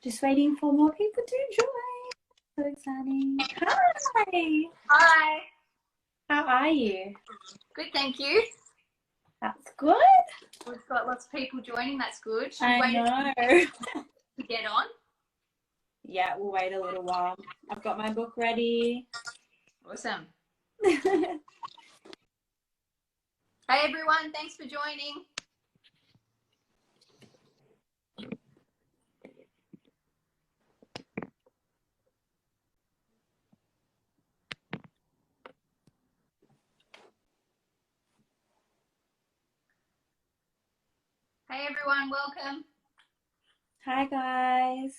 Just waiting for more people to join. So exciting. Hi. Hi. How are you? Good, thank you. That's good. We've got lots of people joining. That's good. Should I we wait know. to get on? Yeah, we'll wait a little while. I've got my book ready. Awesome. Hey everyone, thanks for joining. Hey everyone, welcome. Hi guys.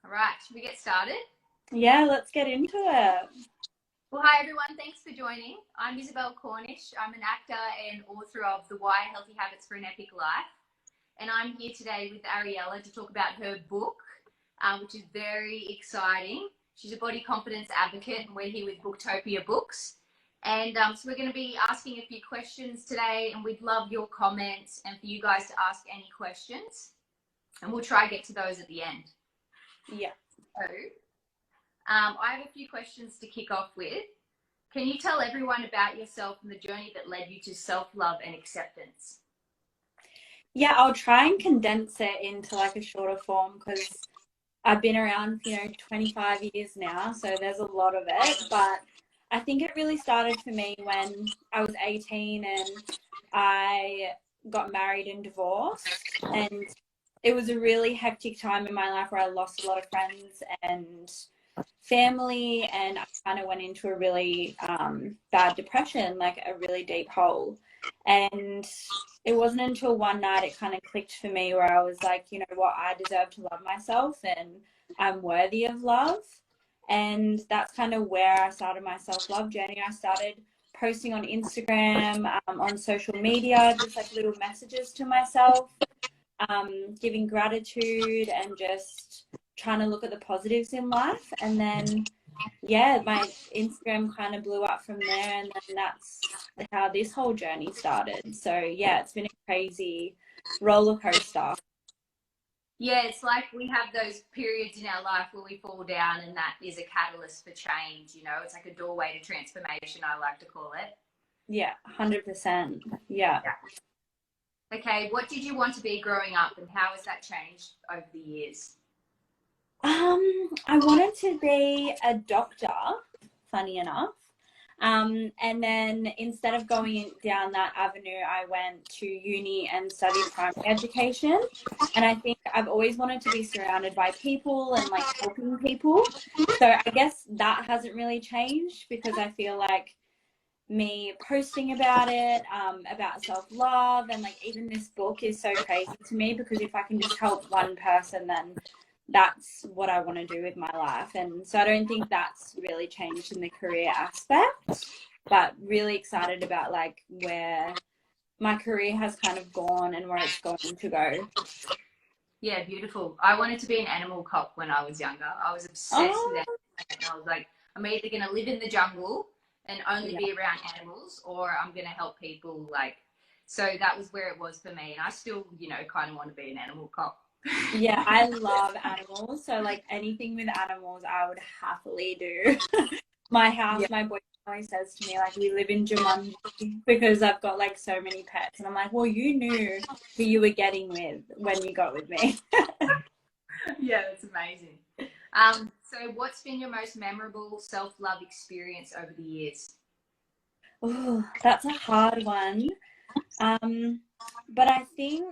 All right, should we get started? Yeah, let's get into it. Well, hi everyone, thanks for joining. I'm Isabelle Cornish. I'm an actor and author of The Why Healthy Habits for an Epic Life. And I'm here today with Ariella to talk about her book, which is very exciting. She's a body confidence advocate, and we're here with Booktopia books. And so we're going to be asking a few questions today, and we'd love your comments and for you guys to ask any questions. And we'll try to get to those at the end. Yeah. So, I have a few questions to kick off with. Can you tell everyone about yourself and the journey that led you to self-love and acceptance? Yeah, I'll try and condense it into like a shorter form because I've been around, 25 years now, so there's a lot of it. But I think it really started for me when I was 18 and I got married and divorced. And it was a really hectic time in my life where I lost a lot of friends and family, and I kind of went into a really bad depression, like a really deep hole. And it wasn't until one night it kind of clicked for me where I was like, you know what, I deserve to love myself and I'm worthy of love. And that's kind of where I started my self-love journey. I started posting on Instagram, on social media, just like little messages to myself, giving gratitude and just trying to look at the positives in life. And then yeah, my Instagram kind of blew up from there, and then that's how this whole journey started. So yeah, it's been a crazy roller coaster. Yeah, it's like we have those periods in our life where we fall down, and that is a catalyst for change. It's like a doorway to transformation, I like to call it. Yeah, 100%. Yeah. Okay, what did you want to be growing up, and how has that changed over the years? I wanted to be a doctor, funny enough. And then instead of going down that avenue, I went to uni and studied primary education. And I think I've always wanted to be surrounded by people and like helping people. So I guess that hasn't really changed because I feel like me posting about it, about self-love, and like even this book is so crazy to me because if I can just help one person, then that's what I want to do with my life. And so I don't think that's really changed in the career aspect, but really excited about like where my career has kind of gone and where it's going to go. Yeah, beautiful. I wanted to be an animal cop when I was younger. I was obsessed with animals. I was like, I'm either going to live in the jungle and only be around animals, or I'm going to help people. So that was where it was for me. And I still, kind of want to be an animal cop. Yeah, I love animals. So like anything with animals, I would happily do. My house, my boyfriend always says to me, like, we live in Jumanji because I've got like so many pets. And I'm like, well, you knew who you were getting with when you got with me. Yeah, that's amazing. So what's been your most memorable self-love experience over the years? Oh, that's a hard one. But I think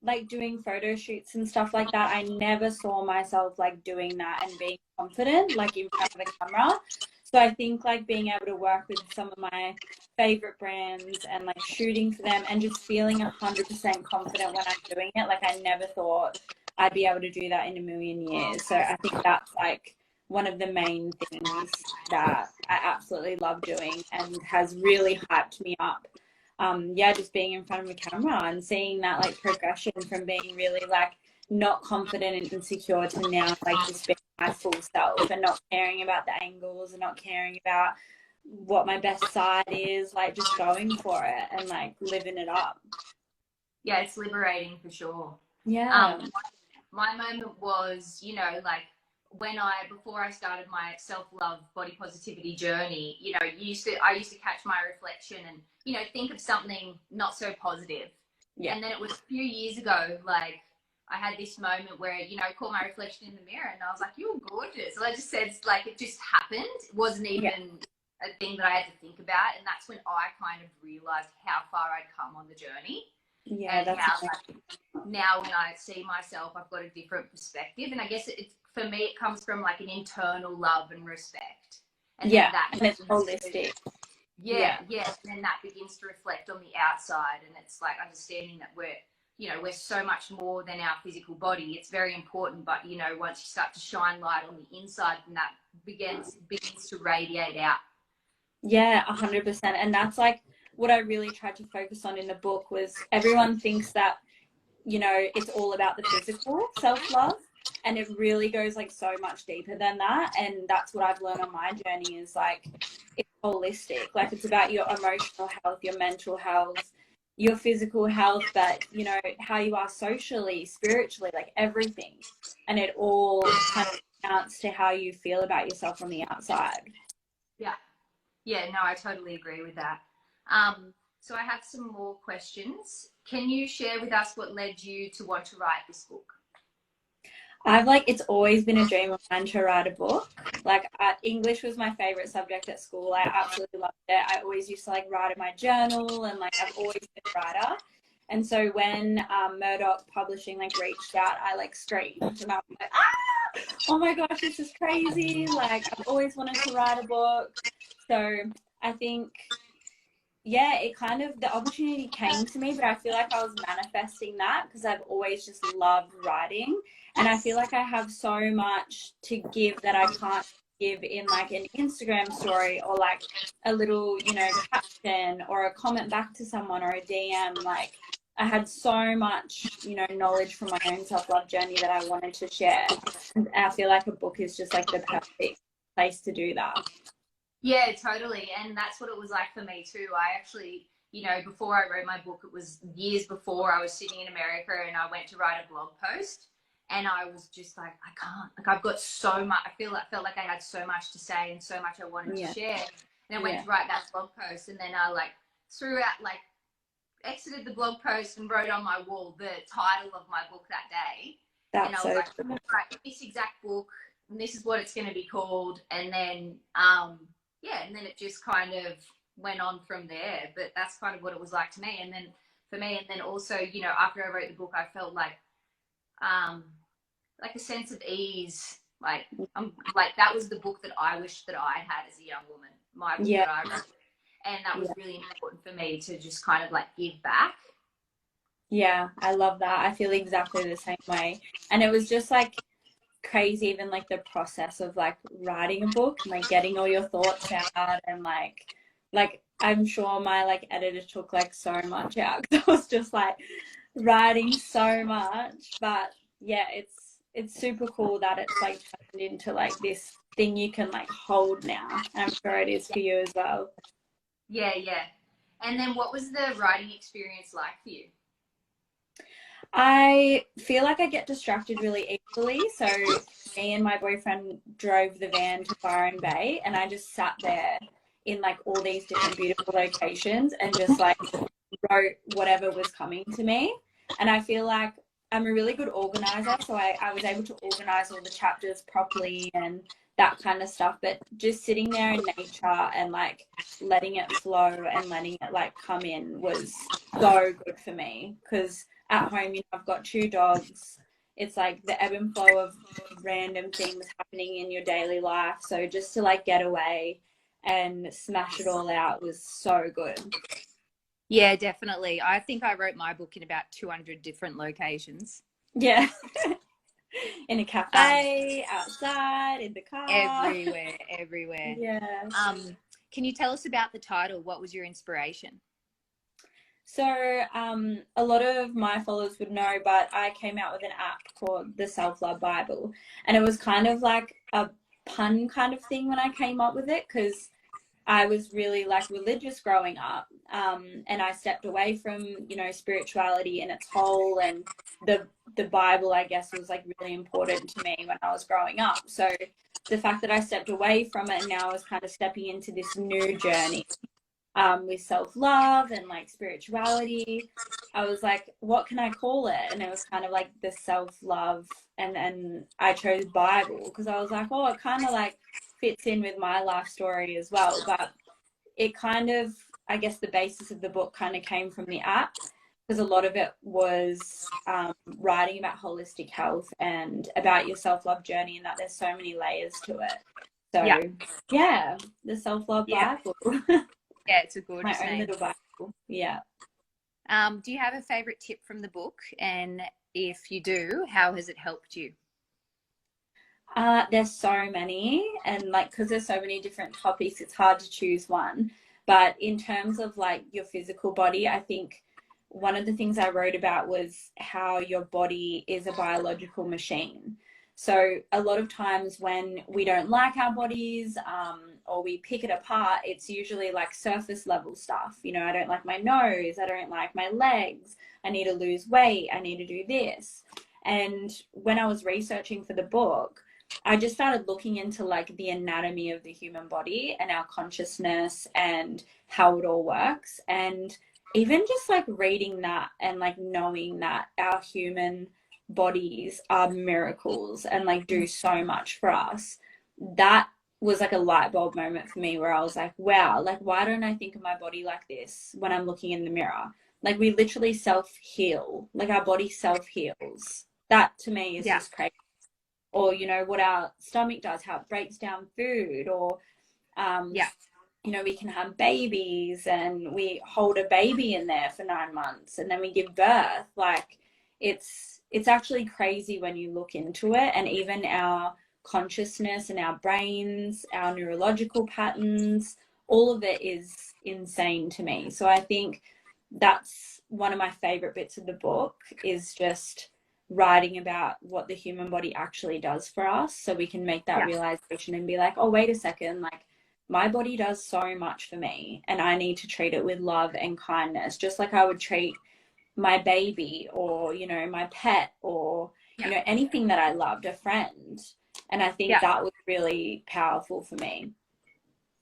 like doing photo shoots and stuff like that, I never saw myself like doing that and being confident like in front of the camera. So I think like being able to work with some of my favorite brands and like shooting for them and just feeling 100% confident when I'm doing it, like I never thought I'd be able to do that in a million years. So I think that's like one of the main things that I absolutely love doing and has really hyped me up. Just being in front of a camera and seeing that like progression from being really like not confident and insecure to now like just being my full self and not caring about the angles and not caring about what my best side is, like just going for it and like living it up. Yeah, it's liberating for sure. Yeah. My moment was, you know, like before I started my self-love body positivity journey, you know, I used to catch my reflection and, you know, think of something not so positive. Yeah. And then it was a few years ago, like I had this moment where, you know, I caught my reflection in the mirror and I was like, you're gorgeous. And I just said, like, it just happened. It wasn't even a thing that I had to think about. And that's when I kind of realized how far I'd come on the journey. Yeah, And that's how, like, now when I see myself, I've got a different perspective. And I guess for me, it comes from like an internal love and respect. And then that and it's holistic. yeah. And then that begins to reflect on the outside. And it's like understanding that we're so much more than our physical body. It's very important. But, you know, once you start to shine light on the inside, then that begins to radiate out. Yeah, 100%. And that's like what I really tried to focus on in the book was everyone thinks that, you know, it's all about the physical self-love, and it really goes like so much deeper than that. And that's what I've learned on my journey is like it's holistic. Like it's about your emotional health, your mental health, your physical health, but you know, how you are socially, spiritually, like everything. And it all kind of counts to how you feel about yourself from the outside. Yeah, no, I totally agree with that. So I have some more questions. Can you share with us what led you to want to write this book? It's always been a dream of mine to write a book. Like English was my favorite subject at school. I absolutely loved it. I always used to like write in my journal, and like I've always been a writer. And so when Murdoch Publishing like reached out, I like screamed and I was like, oh my gosh, this is crazy. Like I've always wanted to write a book. So I think, yeah, it kind of, the opportunity came to me, but I feel like I was manifesting that because I've always just loved writing. And I feel like I have so much to give that I can't give in like an Instagram story or like a little, you know, caption or a comment back to someone or a DM. Like I had so much, you know, knowledge from my own self-love journey that I wanted to share. And I feel like a book is just like the perfect place to do that. Yeah, totally. And that's what it was like for me too. I actually, you know, before I wrote my book, it was years before. I was sitting in America and I went to write a blog post. And I was just like, I can't. Like, I've got so much. I felt like I had so much to say and so much I wanted to share. And I went to write that blog post, and then I like exited the blog post and wrote on my wall the title of my book that day. And I was like, cool. Right, this exact book, and this is what it's going to be called. And then, and then it just kind of went on from there. But that's kind of what it was like to me. And then for me, and then also, you know, after I wrote the book, I felt like a sense of ease. Like that was the book that I wished that I had as a young woman. My book that I wrote, and that was really important for me to just kind of like give back. Yeah, I love that. I feel exactly the same way. And it was just like crazy, even like the process of like writing a book and like getting all your thoughts out, and like I'm sure my like editor took like so much out because I was just like writing so much. But yeah, it's super cool that it's like turned into like this thing you can like hold now. And I'm sure it is for you as well. Yeah. And then what was the writing experience like for you? I feel like I get distracted really easily. So me and my boyfriend drove the van to Byron Bay, and I just sat there in like all these different beautiful locations and just like wrote whatever was coming to me. And I feel like I'm a really good organizer, so I was able to organize all the chapters properly and that kind of stuff. But just sitting there in nature and like letting it flow and letting it like come in was so good for me, because at home, you know, I've got 2 dogs. It's like the ebb and flow of random things happening in your daily life. So just to like get away and smash it all out was so good. Yeah, definitely. I think I wrote my book in about 200 different locations. Yeah. In a cafe, outside, in the car. Everywhere. Yeah. Can you tell us about the title? What was your inspiration? So a lot of my followers would know, but I came out with an app called the Self-Love Bible. And it was kind of like a pun kind of thing when I came up with it, because I was really like religious growing up, and I stepped away from, you know, spirituality in its whole, and the Bible, I guess, was like really important to me when I was growing up. So the fact that I stepped away from it and now I was kind of stepping into this new journey, with self-love and like spirituality, I was like, what can I call it? And it was kind of like the self-love, and then I chose Bible because I was like, oh, it kind of like fits in with my life story as well. But it kind of, I guess the basis of the book kind of came from the app, because a lot of it was writing about holistic health and about your self-love journey, and that there's so many layers to it. So Yeah. yeah, the self-love Yeah. Bible. Yeah, it's a gorgeous My own name. little Bible. Yeah. Do you have a favorite tip from the book? And if you do, how has it helped you? There's so many, and like, because there's so many different topics, it's hard to choose one. But in terms of like your physical body, I think one of the things I wrote about was how your body is a biological machine. So a lot of times when we don't like our bodies, or we pick it apart, it's usually like surface level stuff. You know, I don't like my nose, I don't like my legs, I need to lose weight, I need to do this. And when I was researching for the book, I just started looking into like the anatomy of the human body and our consciousness and how it all works. And even just like reading that and like knowing that our human bodies are miracles and like do so much for us, that was like a light bulb moment for me, where I was like, wow, like why don't I think of my body like this when I'm looking in the mirror? Like we literally self heal, like our body self heals. That to me is just crazy. Or, you know, what our stomach does, how it breaks down food, or you know, we can have babies and we hold a baby in there for 9 months and then we give birth. Like it's actually crazy when you look into it. And even our consciousness and our brains, our neurological patterns, all of it is insane to me. So I think that's one of my favorite bits of the book, is just writing about what the human body actually does for us, so we can make that realization and be like, oh, wait a second, like my body does so much for me and I need to treat it with love and kindness, just like I would treat my baby, or, you know, my pet, or, you know, anything that I loved, a friend. And I think that was really powerful for me.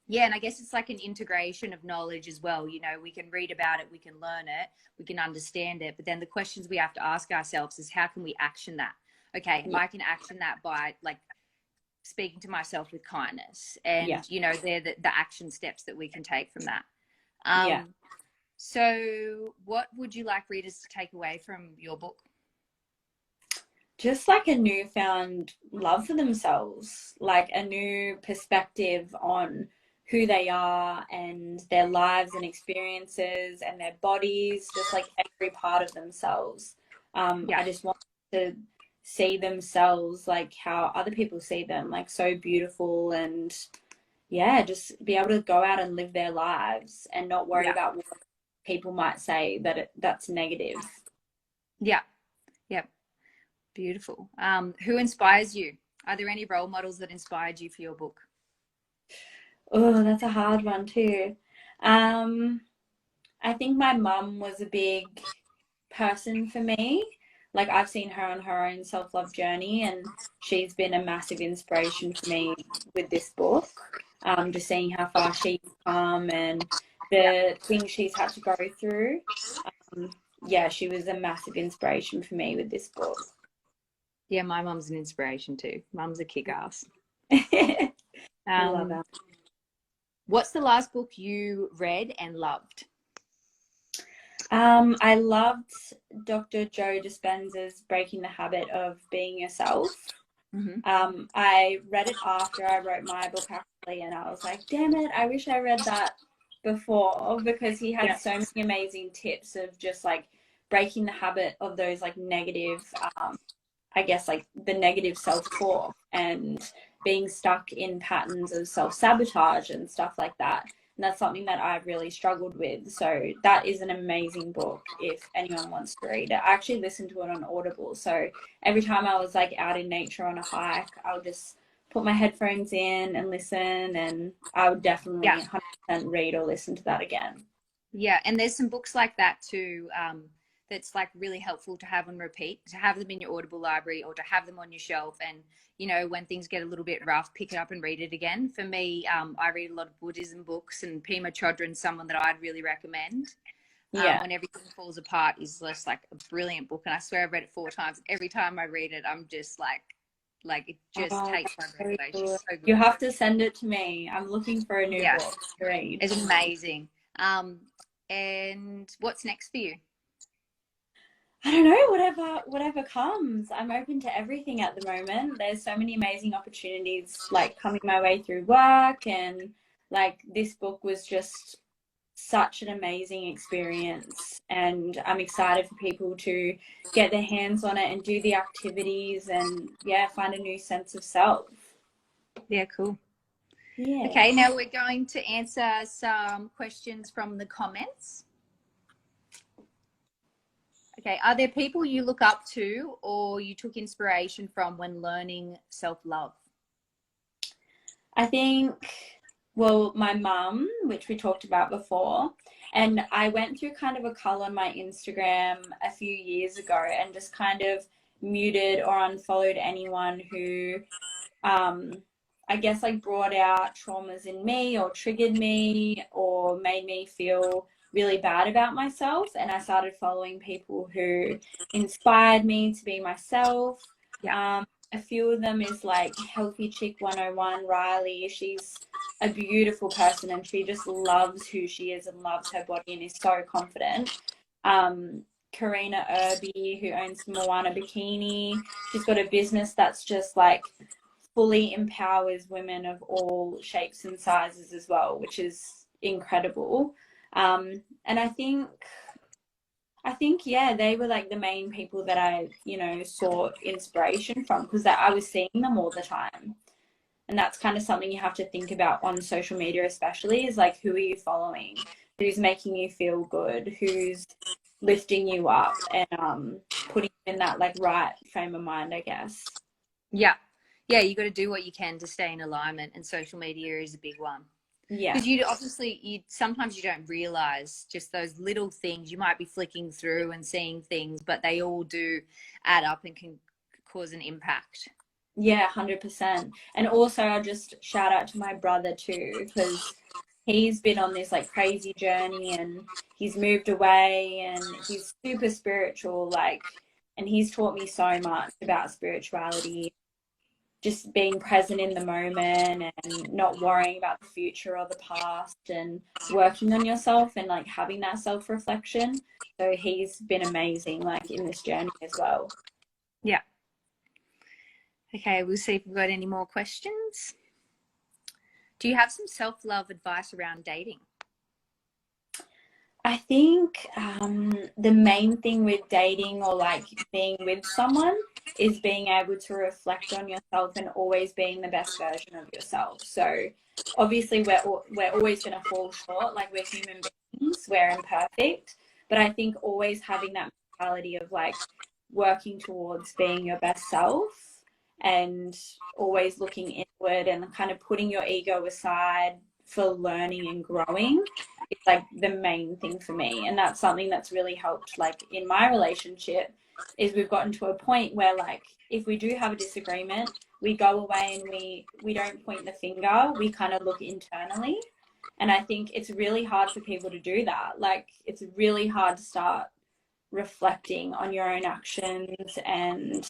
Yeah, and I guess it's like an integration of knowledge as well. You know, we can read about it, we can learn it, we can understand it, but then the questions we have to ask ourselves is, how can we action that? Okay, I can action that by like speaking to myself with kindness, and you know, they're the action steps that we can take from that. So what would you like readers to take away from your book? Just like a newfound love for themselves, like a new perspective on who they are and their lives and experiences and their bodies, just like every part of themselves. I just want to see themselves like how other people see them, like so beautiful, and just be able to go out and live their lives and not worry about what people might say that's negative. Beautiful. Who inspires you? Are there any role models that inspired you for your book? Oh, that's a hard one too. I think my mum was a big person for me. Like I've seen her on her own self-love journey, and she's been a massive inspiration for me with this book. Just seeing how far she's come and the things she's had to go through. She was a massive inspiration for me with this book. Yeah, my mum's an inspiration too. Mum's a kick-ass. I love her. What's the last book you read and loved? I loved Dr. Joe Dispenza's Breaking the Habit of Being Yourself. I read it after I wrote my book, actually, and I was like, damn it, I wish I read that before, because he had so many amazing tips of just like breaking the habit of those like negative, I guess like the negative self-talk and being stuck in patterns of self-sabotage and stuff like that. And that's something that I've really struggled with. So that is an amazing book if anyone wants to read it. I actually listened to it on Audible. So every time I was like out in nature on a hike, I'll just put my headphones in and listen, and I would definitely Yeah. 100% read or listen to that again. Yeah, and there's some books like that too, that's like really helpful to have on repeat, to have them in your Audible library or to have them on your shelf. And, you know, when things get a little bit rough, pick it up and read it again. For me, I read a lot of Buddhism books, and Pema Chodron's someone that I'd really recommend. Yeah. When Everything Falls Apart is just like a brilliant book. And I swear I've read it 4 times. Every time I read it, I'm just like it just takes my breath away. It's just so good. You have to send it to me. I'm looking for a new Yeah. book to read. It's amazing. And what's next for you? I don't know, whatever comes. I'm open to everything at the moment. There's so many amazing opportunities like coming my way through work, and like this book was just such an amazing experience, and I'm excited for people to get their hands on it and do the activities and find a new sense of self. Yeah, cool. Yeah. Okay, now we're going to answer some questions from the comments. Okay, are there people you look up to or you took inspiration from when learning self-love? I think, well, my mum, which we talked about before, and I went through kind of a cull on my Instagram a few years ago and just kind of muted or unfollowed anyone who, I guess, like brought out traumas in me or triggered me or made me feel really bad about myself. And I started following people who inspired me to be myself. Yeah. A few of them is like Healthy Chick 101, Riley. She's a beautiful person and she just loves who she is and loves her body and is so confident. Karina Irby, who owns Moana Bikini. She's got a business that's just like fully empowers women of all shapes and sizes as well, which is incredible. And I think, they were like the main people that I, sought inspiration from, because I was seeing them all the time. And that's kind of something you have to think about on social media, especially, is like, who are you following? Who's making you feel good? Who's lifting you up and putting you in that like right frame of mind, I guess. Yeah. Yeah, you got to do what you can to stay in alignment, and social media is a big one. Yeah. Because you sometimes you don't realize just those little things. You might be flicking through and seeing things, but they all do add up and can cause an impact. Yeah, 100%. And also I'll just shout out to my brother too, because he's been on this like crazy journey and he's moved away and he's super spiritual, like, and he's taught me so much about spirituality, just being present in the moment and not worrying about the future or the past and working on yourself and like having that self-reflection. So he's been amazing like in this journey as well. Yeah. Okay, we'll see if we've got any more questions. Do you have some self-love advice around dating? I think the main thing with dating or like being with someone is being able to reflect on yourself and always being the best version of yourself. So obviously we're always going to fall short, like we're human beings, we're imperfect, but I think always having that mentality of like working towards being your best self and always looking inward and kind of putting your ego aside for learning and growing is like the main thing for me. And that's something that's really helped like in my relationship, is we've gotten to a point where like if we do have a disagreement, we go away and we don't point the finger, we kind of look internally. And I think it's really hard for people to do that. Like it's really hard to start reflecting on your own actions and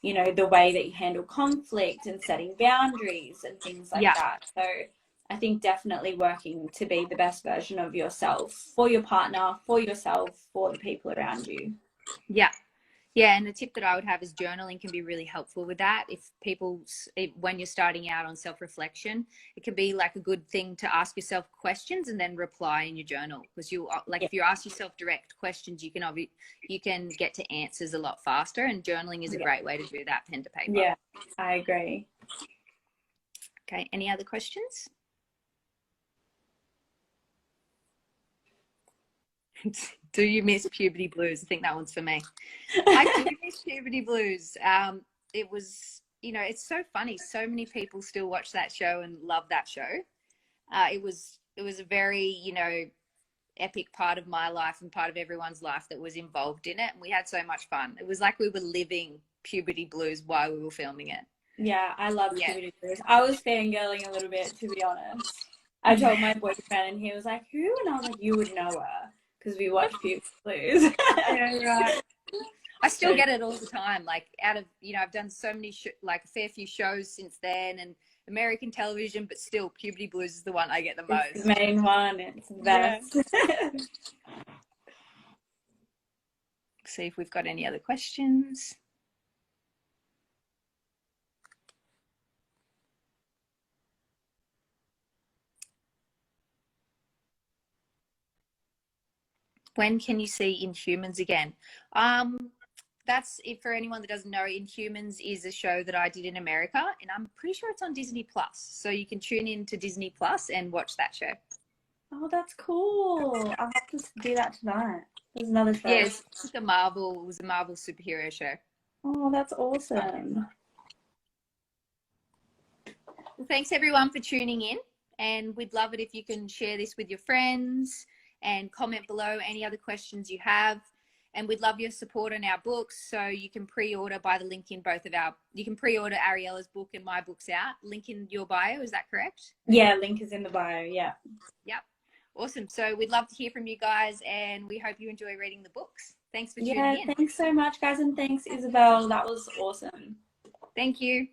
the way that you handle conflict and setting boundaries and things like that. So I think definitely working to be the best version of yourself for your partner, for yourself, for the people around you. Yeah. Yeah, and the tip that I would have is journaling can be really helpful with that. When you're starting out on self-reflection, it can be like a good thing to ask yourself questions and then reply in your journal, because if you ask yourself direct questions, you can get to answers a lot faster, and journaling is a great way to do that, pen to paper. Yeah, I agree. Okay, any other questions? Do you miss puberty blues? I think that one's for me. I do miss puberty blues. It was you know, it's so funny. So many people still watch that show and love that show. It was a very, you know, epic part of my life and part of everyone's life that was involved in it. And we had so much fun. It was like we were living puberty blues while we were filming it. Yeah, I love Puberty Blues. I was fangirling a little bit, to be honest. I told my boyfriend, and he was like, "Who?" And I was like, "You would know her because we watch Puberty Blues." Yeah, right. I still get it all the time. Like, out of, you know, I've done so many like a fair few shows since then, and American television, but still Puberty Blues is the one I get the most. It's the main one. It's the best. Yeah. See if we've got any other questions. When can you see Inhumans again? That's it. For anyone that doesn't know, Inhumans is a show that I did in America, and I'm pretty sure it's on Disney Plus. So you can tune in to Disney Plus and watch that show. Oh, that's cool. I'll have to do that tonight. There's another show. Yeah, it's like it was a Marvel superhero show. Oh, that's awesome. Well, thanks everyone for tuning in, and we'd love it if you can share this with your friends and comment below any other questions you have. And we'd love your support on our books. So you can pre-order by the link in both of you can pre-order Ariella's book and my book's out. Link in your bio, is that correct? Yeah, link is in the bio, yeah. Yep. Awesome. So we'd love to hear from you guys, and we hope you enjoy reading the books. Thanks for tuning in. Yeah, thanks so much, guys, and thanks, Isabelle. That was awesome. Thank you.